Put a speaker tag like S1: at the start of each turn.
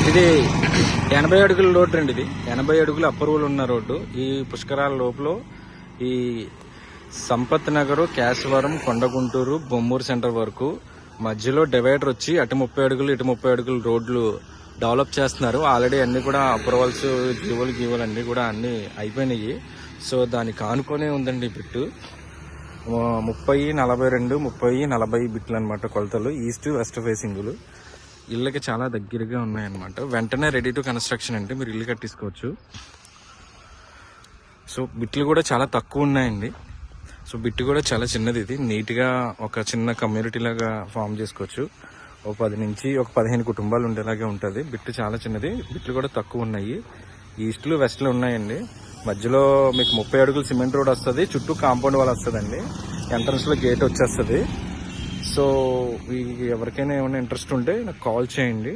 S1: ఇది 80 అడుగుల రోడ్డు అండి. ఇది 80 అడుగుల అప్రూవల్ ఉన్న రోడ్డు. ఈ పుష్కరాల లోపల ఈ సంపత్ నగర్, కేశవరం, కొండగుంటూరు, బొమ్మూరు సెంటర్ వరకు మధ్యలో డివైడర్ వచ్చి అటు 30 అడుగులు ఇటు 30 అడుగులు రోడ్లు డెవలప్ చేస్తున్నారు. ఆల్రెడీ అన్ని కూడా అప్రూవల్స్ గీవలు అన్ని కూడా అన్ని అయిపోయినాయి. సో దానికి ఆనుకొనే ఉందండి బిట్టు. 30, 42, 30, 40 బిట్లు అనమాట కొలతలు. ఈస్ట్ వెస్ట్ ఫేసింగులు ఇళ్ళకి చాలా దగ్గరగా ఉన్నాయన్నమాట. వెంటనే రెడీ టు కన్స్ట్రక్షన్ అంటే మీరు ఇల్లు కట్టించుకోవచ్చు. సో బిట్లు కూడా చాలా తక్కువ ఉన్నాయండి. సో బిట్టు కూడా చాలా చిన్నది. ఇది నీట్గా ఒక చిన్న కమ్యూనిటీ లాగా ఫామ్ చేసుకోవచ్చు. ఒక 10 నుంచి 15 కుటుంబాలు ఉండేలాగే ఉంటుంది. బిట్టు చాలా చిన్నది. బిట్లు కూడా తక్కువ ఉన్నాయి. ఈస్ట్లు వెస్ట్లు ఉన్నాయండి. మధ్యలో మీకు 30 అడుగులు సిమెంట్ రోడ్ వస్తుంది. చుట్టూ కాంపౌండ్ వాల్ వస్తుందండి. ఎంట్రన్స్లో గేట్ వచ్చేస్తుంది. సో ఎవరికైనా ఏమైనా ఇంట్రెస్ట్ ఉంటే నాకు కాల్ చేయండి.